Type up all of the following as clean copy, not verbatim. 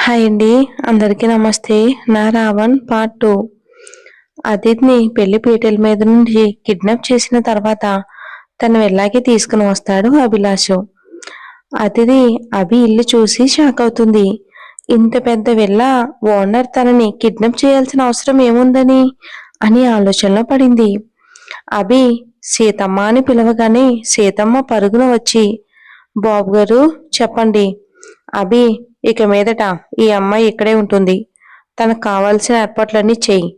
Hi అండి. అందరికీ నమస్తే. నా రావణ్ పార్ట్ 2. అదితిని పెళ్లి పీటల మీద నుండి కిడ్నాప్ చేసిన తర్వాత తను ఎలాగే తీసుకుని వస్తాడు అభిలాషు. అతిథి అభి ఇల్లు చూసి షాక్ అవుతుంది. ఇంత పెద్ద విల్లా ఓనర్ తనని కిడ్నాప్ చేయాల్సిన అవసరం ఏముందని అని ఆలోచనలో పడింది. అభి సీతమ్మ అని పిలవగానే సీతమ్మ పరుగున వచ్చి, బాబు గారు చెప్పండి. అభి, ఇక మీదట ఈ అమ్మాయి ఇక్కడే ఉంటుంది. తనకు కావాల్సిన ఏర్పాట్లన్నీ చెయ్యి.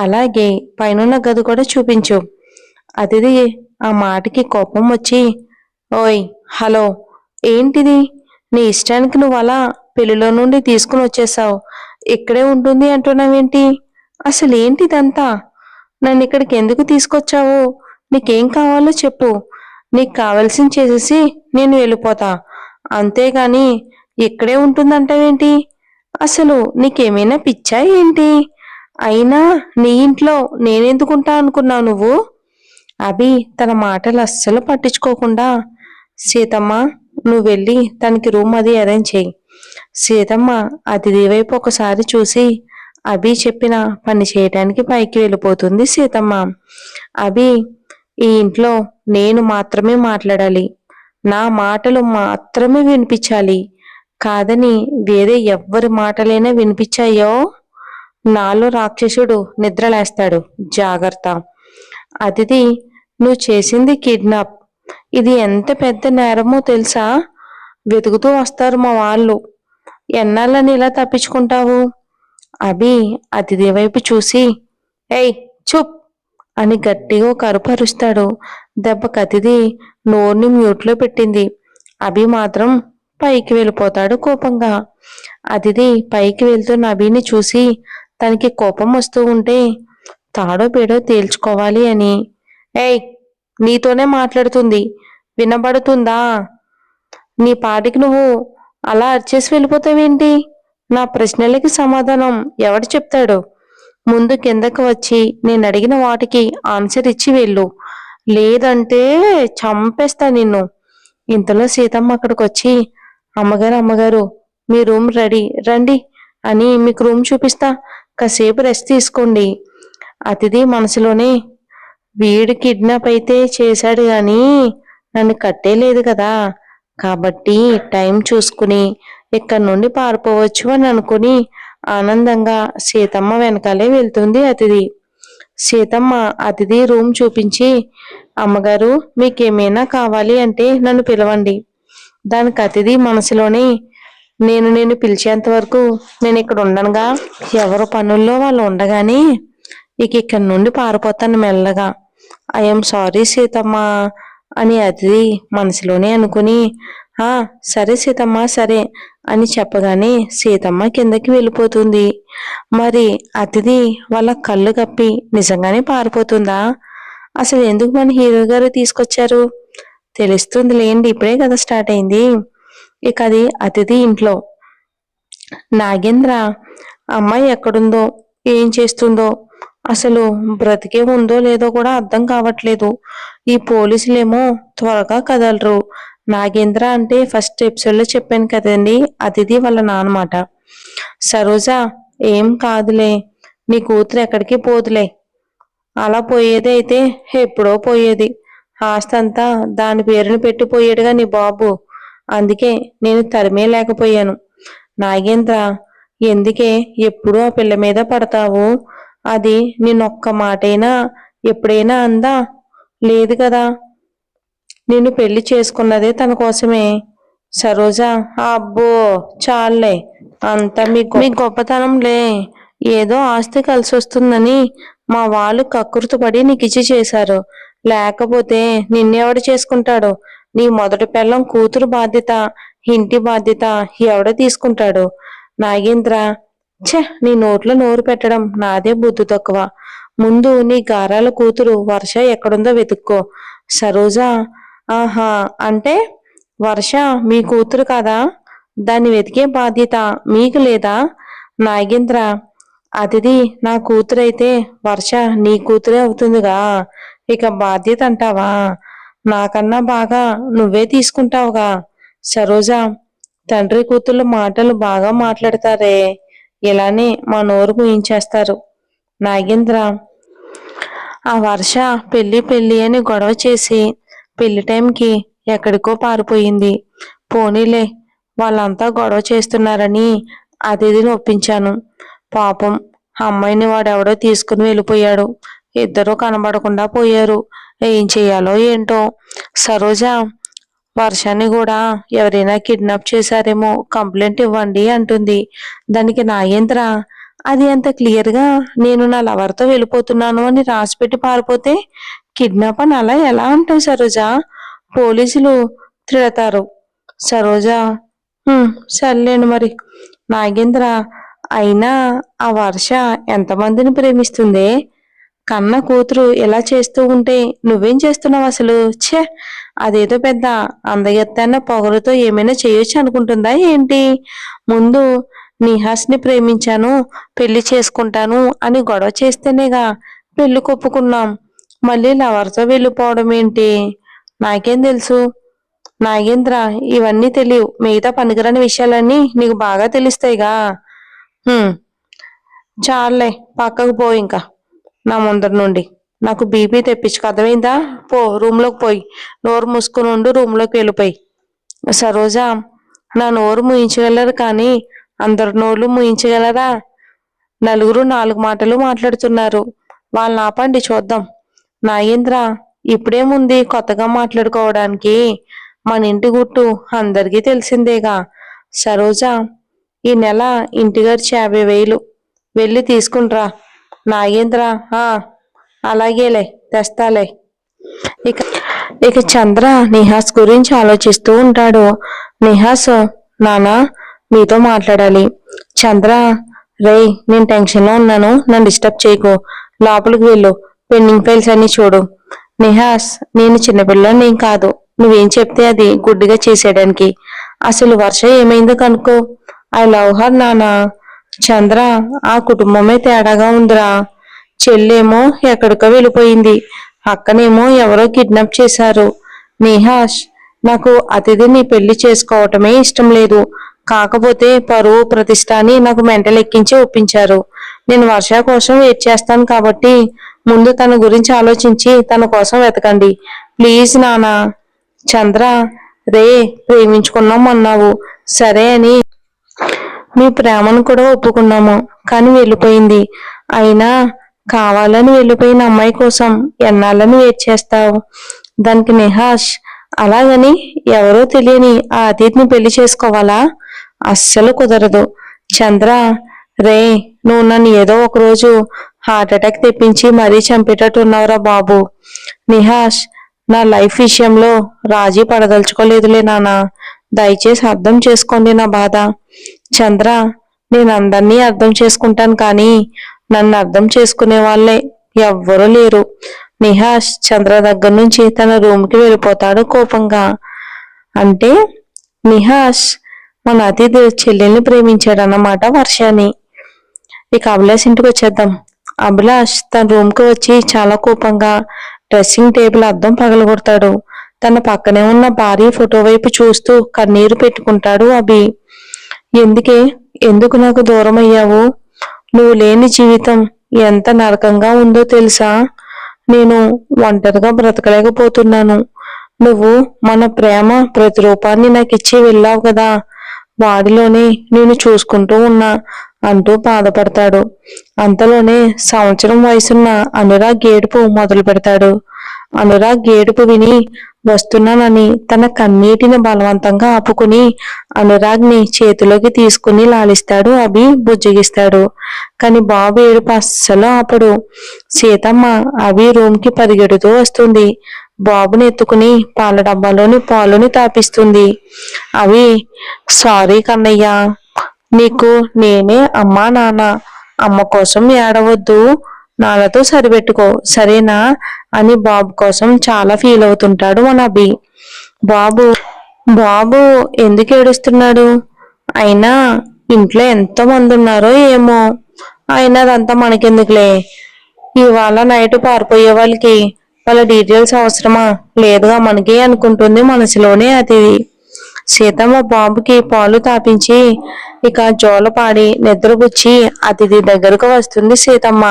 అలాగే పైనున్న గది కూడా చూపించు. అతిథి ఆ మాటకి కోపం వచ్చి, ఓయ్ హలో, ఏంటిది? నీ ఇష్టానికి నువ్వు అలా పెళ్లిలో నుండి తీసుకుని వచ్చేసావు. ఇక్కడే ఉంటుంది అంటున్నావేంటి? అసలు ఏంటిదంతా? నన్ను ఇక్కడికి ఎందుకు తీసుకొచ్చావు? నీకేం కావాలో చెప్పు. నీకు కావాల్సింది చేసేసి నేను వెళ్ళిపోతా. అంతేగాని ఇక్కడే ఉంటుందంటావేంటి? అసలు నీకేమైనా పిచ్చా ఏంటి? అయినా నీ ఇంట్లో నేనెందుకుంటా అనుకున్నావు నువ్వు? అభి తన మాటలు అస్సలు పట్టించుకోకుండా, సీతమ్మ నువ్వు వెళ్ళి తనకి రూమ్ అది అరేంజ్ చెయ్యి. సీతమ్మ అతిథి వైపు ఒకసారి చూసి అభి చెప్పిన పని చేయడానికి పైకి వెళ్ళిపోతుంది సీతమ్మ. అభి, ఈ ఇంట్లో నేను మాత్రమే మాట్లాడాలి. నా మాటలు మాత్రమే వినిపించాలి. కాదని వేరే ఎవ్వరి మాటలైనా వినిపించాయో నాలో రాక్షసుడు నిద్రలేస్తాడు. జాగ్రత్త. అతిథి, నువ్వు చేసింది కిడ్నాప్. ఇది ఎంత పెద్ద నేరమో తెలుసా? వెతుకుతూ వస్తారు మా వాళ్ళు. ఎన్నాళ్ళని ఇలా తప్పించుకుంటావు? అభి అతిథి వైపు చూసి, ఏయ్ చుప్ అని గట్టిగా కరుపరుస్తాడు. దెబ్బకు అతిథి నోర్ని మ్యూట్లో పెట్టింది. అభి మాత్రం పైకి వెళ్ళిపోతాడు కోపంగా. అతిథి పైకి వెళ్తున్న అభిని చూసి తనకి కోపం వస్తూ ఉంటే తాడో పేడో తేల్చుకోవాలి అని, ఏయ్ నీతోనే మాట్లాడుతుంది, వినబడుతుందా? నీ పాటికి నువ్వు అలా అరిచేసి వెళ్ళిపోతావేంటి? నా ప్రశ్నలకి సమాధానం ఎవడు చెప్తాడు? ముందు కిందకు వచ్చి నేను అడిగిన వాటికి ఆన్సర్ ఇచ్చి వెళ్ళు, లేదంటే చంపేస్తా నిన్ను. ఇంతలో సీతమ్మ అక్కడికి వచ్చి, అమ్మగారు మీ రూమ్ రెడీ, రండి అని మీకు రూమ్ చూపిస్తా. కాసేపు రెస్ట్ తీసుకోండి. అతిథి మనసులోనే, వీడు కిడ్నాప్ అయితే చేశాడు గాని నన్ను కట్టేలేదు కదా, కాబట్టి టైం చూసుకుని ఇక్కడి నుండి పారిపోవచ్చు అని అనుకుని ఆనందంగా సీతమ్మ వెనకాలే వెళ్తుంది అతిథి. సీతమ్మ అతిథి రూమ్ చూపించి, అమ్మగారు మీకేమైనా కావాలి అంటే నన్ను పిలవండి. దానికి అతిథి మనసులోనే, నేను పిలిచేంత వరకు నేను ఇక్కడ ఉండనుగా, ఎవరు పనుల్లో వాళ్ళు ఉండగానే ఇక్కడి నుండి పారిపోతాను మెల్లగా. ఐఎమ్ సారీ సీతమ్మ అని అతిథి మనసులోనే అనుకుని, సరే సీతమ్మ సరే అని చెప్పగానే సీతమ్మ కిందకి వెళ్ళిపోతుంది. మరి అతిథి వాళ్ళ కళ్ళు కప్పి నిజంగానే పారిపోతుందా? అసలు ఎందుకు మన హీరో గారు తీసుకొచ్చారు? తెలుస్తుంది లేండి, ఇప్పుడే కదా స్టార్ట్ అయింది. ఇక అది అతిథి ఇంట్లో. నాగేంద్ర అమ్మాయి ఎక్కడుందో, ఏం చేస్తుందో, అసలు బ్రతికే ఉందో లేదో కూడా అర్థం కావట్లేదు. ఈ పోలీసులేమో త్వరగా కదలరు. నాగేంద్ర అంటే ఫస్ట్ ఎపిసోడ్లో చెప్పాను కదండి, అతిథి వాళ్ళ నాన్నమాట. సరోజ, ఏం కాదులే, నీ కూతురు ఎక్కడికి పోదులే. అలా పోయేది అయితే ఎప్పుడో పోయేది. ఆస్తంతా దాని పేరుని పెట్టిపోయాడుగా నీ బాబు, అందుకే నేను తరిమే లేకపోయాను. నాగేంద్ర, ఎందుకే ఎప్పుడు ఆ పిల్ల మీద పడతావు? అది నిన్నొక్క మాటైనా ఎప్పుడైనా అందా? లేదు కదా. నిన్ను పెళ్లి చేసుకున్నదే తన కోసమే. సరోజ, అబ్బో చాలే, అంతా మీ గొప్పతనంలే. ఏదో ఆస్తి కలిసి వస్తుందని మా వాళ్ళు కక్కుర్తిపడి నీకు ఇచ్చి చేశారు. లేకపోతే నిన్నెవడు చేసుకుంటాడు? నీ మొదటి పెళ్ళం కూతురు బాధ్యత, ఇంటి బాధ్యత ఎవడ తీసుకుంటాడు? నాగేంద్ర, నీ నోట్లో నోరు పెట్టడం నాదే బుద్ధి తక్కువ. ముందు నీ గారాల కూతురు వర్ష ఎక్కడుందో వెతుక్కో. సరోజ, ఆహా, అంటే వర్ష మీ కూతురు కాదా? దాన్ని వెతికే బాధ్యత మీకు లేదా? నాగేంద్ర, అతిథి నా కూతురైతే వర్ష నీ కూతురే అవుతుందిగా, ఇక బాధ్యత అంటావా? నాకన్నా బాగా నువ్వే తీసుకుంటావుగా. సరోజ, తండ్రి కూతుళ్ళ మాటలు బాగా మాట్లాడతారే, ఇలానే మా నోరు ముయించేస్తారు. నాగేంద్ర ఆ వర్ష పెళ్లి పెళ్లి అని గొడవ చేసి పెళ్లి టైంకి ఎక్కడికో పారిపోయింది. పోనీలే, వాళ్ళంతా గొడవ చేస్తున్నారని అతిథిని ఒప్పించాను. పాపం అమ్మాయిని వాడెవడో తీసుకుని వెళ్ళిపోయాడు. ఇద్దరూ కనబడకుండా పోయారు. ఏం చెయ్యాలో ఏంటో. సరోజ వర్షాన్ని కూడా ఎవరైనా కిడ్నాప్ చేశారేమో కంప్లైంట్ ఇవ్వండి అంటుంది. దానికి నాగేంద్ర అది అంత క్లియర్గా నేను నా లవర్తో వెళ్ళిపోతున్నాను అని రాసిపెట్టి పారిపోతే కిడ్నాప్ అని అలా ఎలా అంటావు సరోజ? పోలీసులు తిడతారు. సరోజ సర్లేండి మరి. నాగేంద్ర అయినా ఆ వర్ష ఎంతమందిని ప్రేమిస్తుందే? కన్న కూతురు ఇలా చేస్తూ ఉంటే నువ్వేం చేస్తున్నావు అసలు? ఛే, అదేదో పెద్ద అందగెత్తన్న పొగరుతో ఏమైనా చేయొచ్చు అనుకుంటుందా ఏంటి? ముందు నిహాస్ని ప్రేమించాను, పెళ్లి చేసుకుంటాను అని గొడవ చేస్తేనేగా పెళ్లి కొప్పుకున్నాం. మళ్ళీ లవర్తో వెళ్ళిపోవడం ఏంటి? నాకేం తెలుసు? నాగేంద్ర ఇవన్నీ తెలియవు, మిగతా పనికిరాని విషయాలన్నీ నీకు బాగా తెలుస్తాయిగా. చాలే, పక్కకు పో ఇంకా నా ముందర నుండి. నాకు బీపీ తెప్పించుకు, అర్థమైందా? పో రూమ్లోకి పోయి నోరు మూసుకుని ఉండు, రూమ్లోకి వెళ్ళిపోయి. సరోజ, నా నోరు ముయించగలరు కానీ అందరు నోళ్ళు ముయించగలరా? నలుగురు నాలుగు మాటలు మాట్లాడుతున్నారు, వాళ్ళని ఆపండి చూద్దాం. నాగేంద్ర ఇప్పుడేముంది కొత్తగా మాట్లాడుకోవడానికి? మన ఇంటి గుట్టు అందరికీ తెలిసిందేగా. సరోజ, ఈ నెల ఇంటి ఖర్చు 50,000 వెళ్ళి తీసుకుంట్రా. నాగేంద్ర అలాగేలే, తెస్తాలే. ఇక ఇక చంద్ర నిహాస్ గురించి ఆలోచిస్తూ ఉంటాడు. నిహాస్, నానా మీతో మాట్లాడాలి. చంద్ర, రేయ్ నేను టెన్షన్లో ఉన్నాను, నన్ను డిస్టర్బ్ చేయకు, లోపలికి వెళ్ళు, పెండింగ్ ఫైల్స్ అన్ని చూడు. నిహాస్, నేను చిన్నపిల్లని ఏం కాదు, నువ్వేం చెప్తే అది గుడ్డిగా చేసేయడానికి. అసలు వర్ష ఏమైందో కనుక్కో. ఐ లవ్ హర్ నానా. చంద్ర, ఆ కుటుంబమే తేడాగా ఉందిరా. చెల్లేమో ఎక్కడికో వెళ్ళిపోయింది, అక్కనేమో ఎవరో కిడ్నాప్ చేశారు. నిహాష్, నాకు అతిథిని పెళ్లి చేసుకోవటమే ఇష్టం లేదు. కాకపోతే పరువు ప్రతిష్ట అని నాకు మెంటల్ ఎక్కించి ఒప్పించారు. నేను వర్ష కోసం వెయిట్ చేస్తాను కాబట్టి ముందు తన గురించి ఆలోచించి తన కోసం వెతకండి ప్లీజ్ నానా. చంద్ర, రే ప్రేమించుకున్నాం అన్నావు సరే అని మీ ప్రేమను కూడా ఒప్పుకున్నాము, కానీ వెళ్ళిపోయింది. అయినా కావాలని వెళ్ళిపోయిన అమ్మాయి కోసం ఎన్నాళ్ళని వెయిట్ చేస్తావు? దానికి నిహాష్, అలాగని ఎవరో తెలియని ఆ అతిథిని పెళ్లి చేసుకోవాలా? అస్సలు కుదరదు. చంద్ర, రే నువ్వు నన్ను ఏదో ఒకరోజు హార్ట్ అటాక్ తెప్పించి మరీ చంపేటట్టు ఉన్నావురా బాబు. నిహాష్, నా లైఫ్ విషయంలో రాజీ పడదలుచుకోలేదులే నాన్న, దయచేసి అర్థం చేసుకోండి నా బాధ. చంద్ర, నేను అందరినీ అర్థం చేసుకుంటాను కానీ నన్ను అర్థం చేసుకునే వాళ్ళే ఎవ్వరూ లేరు. నిహాష్ చంద్ర దగ్గర నుంచి తన రూమ్కి వెళ్ళిపోతాడు కోపంగా. అంటే నిహాష్ మన అతిథి చెల్లెల్ని ప్రేమించాడన్నమాట వర్షాని. ఇక అభిలాష్ ఇంటికి వచ్చేద్దాం. అభిలాష్ తన రూమ్కి వచ్చి చాలా కోపంగా డ్రెస్సింగ్ టేబుల్ అద్దం పగలగొడతాడు. తన పక్కనే ఉన్న భార్య ఫోటో వైపు చూస్తూ కన్నీరు పెట్టుకుంటాడు అభి. ఎందుకు నాకు దూరం అయ్యావు? నువ్వు లేని జీవితం ఎంత నరకంగా ఉందో తెలుసా? నేను ఒంటరిగా బ్రతకలేకపోతున్నాను. నువ్వు మన ప్రేమ ప్రతిరూపాన్ని నాకు ఇచ్చి వెళ్ళావు కదా, వాడిలోనే నేను చూసుకుంటూ ఉన్నా అంటూ బాధపడతాడు. అంతలోనే సంవత్సరం వయసున్న అనురాగ్ ఏడుపు మొదలు పెడతాడు. అనురాగ్ ఏడుపు విని వస్తున్నానని తన కన్నీటిని బలవంతంగా ఆపుకుని అనురాగ్ని చేతిలోకి తీసుకుని లాలిస్తాడు అభి, బుజ్జగిస్తాడు. కాని బాబు ఏడుపు అస్సలు ఆపడు. సీతమ్మ అభి రూమ్కి పరిగెడుతూ వస్తుంది. బాబుని ఎత్తుకుని పాల డబ్బాలోని పాలుని తాపిస్తుంది. అవి, సారీ కన్నయ్య, నీకు నేనే అమ్మా నాన్న, అమ్మ కోసం ఏడవద్దు, నాన్నతో సరిపెట్టుకో సరేనా అని బాబు కోసం చాలా ఫీల్ అవుతుంటాడు మన అభి. బాబు బాబు ఎందుకు ఏడుస్తున్నాడు? అయినా ఇంట్లో ఎంతో మంది ఉన్నారో ఏమో, అయినా అదంతా మనకెందుకులే. ఇవాళ నైట్ పారిపోయే వాళ్ళకి వాళ్ళ డీటెయిల్స్ అవసరమా? లేదుగా మనకి అనుకుంటుంది మనసులోనే అతిథి. సీతమ్మ బాబుకి పాలు తాపించి ఇక జోలపాడి నిద్రపుచ్చి అతిథి దగ్గరకు వస్తుంది సీతమ్మ.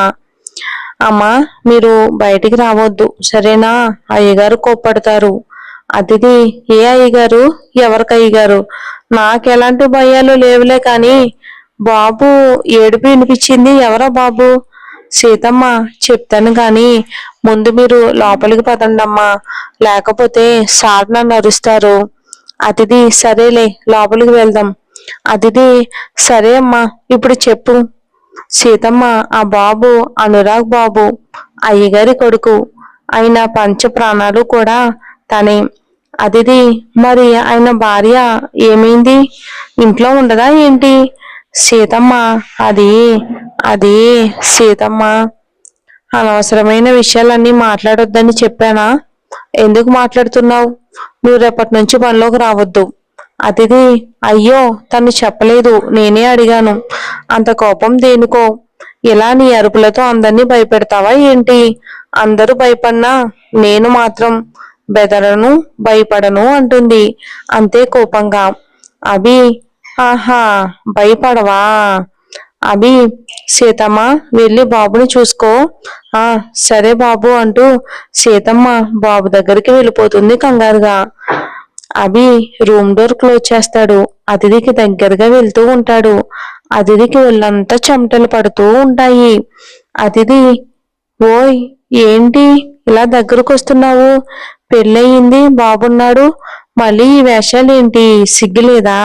అమ్మా, మీరు బయటికి రావద్దు, సరేనా? అయ్యగారు కోప్పడతారు. అతిథి: ఏ అయ్యగారు? ఎవరికి అయ్యగారు? నాకెలాంటి భయాలు లేవులే కాని బాబు ఏడుపు వినిపించింది. ఎవరా బాబు? సీతమ్మ: చెప్తాను గాని ముందు మీరు లోపలికి పదండమ్మా, లేకపోతే సార్ నన్ను అరుస్తారు. అతిథి: సరేలే, లోపలికి వెళ్దాం. అతిథి: సరే అమ్మా, ఇప్పుడు చెప్పు. సీతమ్మ: ఆ బాబు అనురాగ్ బాబు, అయ్యగారి కొడుకు. ఆయన పంచ ప్రాణాలు కూడా తనే. అతిథి: మరి ఆయన భార్య ఏమైంది? ఇంట్లో ఉండదా ఏంటి? సీతమ్మ: అది అది సీతమ్మ, అనవసరమైన విషయాలన్నీ మాట్లాడొద్దని చెప్పానా? ఎందుకు మాట్లాడుతున్నావు? నువ్వు రేపటి నుంచి పనిలోకి రావద్దు. అతిథి: అయ్యో, తను చెప్పలేదు, నేనే అడిగాను. అంత కోపం దేనికో? ఇలా నీ అరుపులతో అందరినీ భయపెడతావా ఏంటి? అందరూ భయపడినా నేను మాత్రం బెదరను, భయపడను అంటుంది అంతే కోపంగా. అభి: ఆహా, భయపడవా? అభి: సీతమ్మ, వెళ్ళి బాబుని చూసుకో. ఆ, సరే బాబు అంటూ సీతమ్మ బాబు దగ్గరికి వెళ్ళిపోతుంది కంగారుగా. అభి రూమ్ డోర్ క్లోజ్ చేస్తాడు. అతిథికి దగ్గరగా వెళ్తూ ఉంటాడు. అతిథికి ఒళ్ళంతా చెమటలు పడుతూ ఉంటాయి. అతిథి: ఓయ్, ఏంటి ఇలా దగ్గరకు వస్తున్నావు? పెళ్ళయింది, బాబున్నాడు, మళ్ళీ ఈ వేషాలేంటి? సిగ్గులేదా?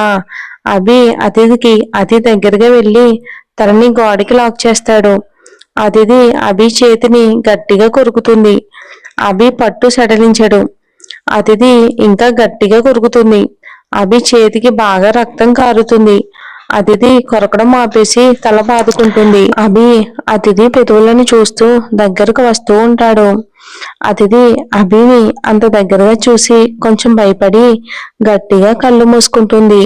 అభి అతిథికి అతి దగ్గరగా వెళ్ళి తనని గోడకి లాక్ చేస్తాడు. అతిథి అభి చేతిని గట్టిగా కొరుకుతుంది. అభి పట్టు సడలించడు. అతిథి ఇంకా గట్టిగా కొరుకుతుంది. అభి చేతికి బాగా రక్తం కారుతుంది. అతిథి కొరకడం ఆపేసి తల బాదుకుంటుంది. అభి అతిథి పెదవులను చూస్తూ దగ్గరకు వస్తూ ఉంటాడు. అతిథి అభిని అంత దగ్గరగా చూసి కొంచెం భయపడి గట్టిగా కళ్ళు మూసుకుంటుంది.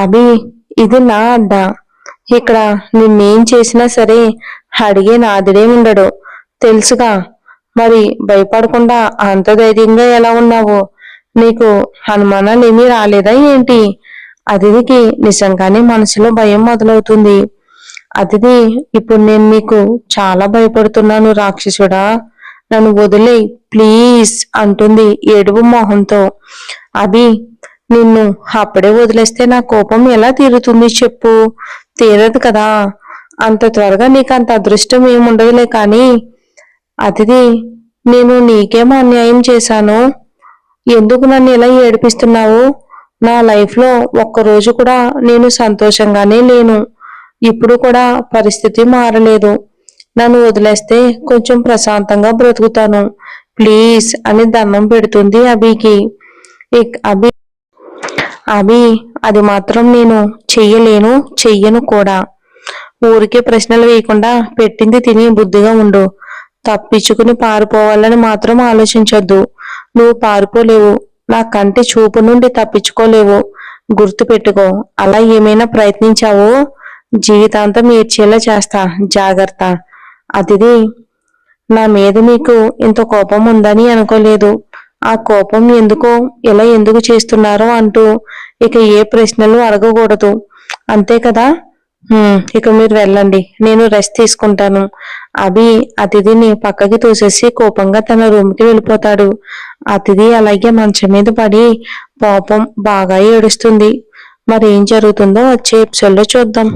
అభి: ఇది నా అడ్డ, ఇక్కడ నిన్నేం చేసినా సరే అడిగే నాదిడే ఉండడు, తెలుసుగా. మరి భయపడకుండా అంత ధైర్యంగా ఎలా ఉన్నావు? నీకు అనుమానాలు ఏమీ రాలేదా ఏంటి? అతిథికి నిజంగానే మనసులో భయం మొదలవుతుంది. అతిథి: ఇప్పుడు నేను నీకు చాలా భయపడుతున్నాను రాక్షసుడా, నన్ను వదిలేయ్ ప్లీజ్ అంటుంది ఏడుపు మొహంతో. అభి: నిన్ను అప్పుడే వదిలేస్తే నా కోపం ఎలా తీరుతుంది చెప్పు? తీరదు కదా. అంత త్వరగా నీకు అంత అదృష్టం ఏముండదులే కానీ. అతిథి: నేను నీకేమో అన్యాయం చేశాను? ఎందుకు నన్ను ఇలా ఏడిపిస్తున్నావు? నా లైఫ్లో ఒక్కరోజు కూడా నేను సంతోషంగానే లేను. ఇప్పుడు కూడా పరిస్థితి మారలేదు. నన్ను వదిలేస్తే కొంచెం ప్రశాంతంగా బ్రతుకుతాను ప్లీజ్ అని దండం పెడుతుంది అభికి. అభి అభి అది మాత్రం నేను చెయ్యలేను, చెయ్యను కూడా. ఊరికే ప్రశ్నలు వేయకుండా పెట్టింది తిని బుద్ధిగా ఉండు. తప్పించుకుని పారిపోవాలని మాత్రం ఆలోచించొద్దు. నువ్వు పారిపోలేవు, నా కంటి చూపు నుండి తప్పించుకోలేవు. గుర్తు పెట్టుకో. అలా ఏమైనా ప్రయత్నించావో జీవితాంతం ఏడ్చేలా చేస్తా, జాగ్రత్త. అతిథి: నా మీద మీకు ఇంత కోపం ఉందని అనుకోలేదు. ఆ కోపం ఎందుకో, ఇలా ఎందుకు చేస్తున్నారో అంటూ ఇక ఏ ప్రశ్నలు అడగకూడదు, అంతే కదా. ఇక మీరు వెళ్ళండి, నేను రెస్ట్ తీసుకుంటాను. అభి అతిథిని పక్కకి తోసేసి కోపంగా తన రూమ్కి వెళ్ళిపోతాడు. అతిథి అలాగే మంచం మీద పడి పాపం బాగా ఏడుస్తుంది. మరి ఏం జరుగుతుందో వచ్చే ఎపిసోడ్లో చూద్దాం.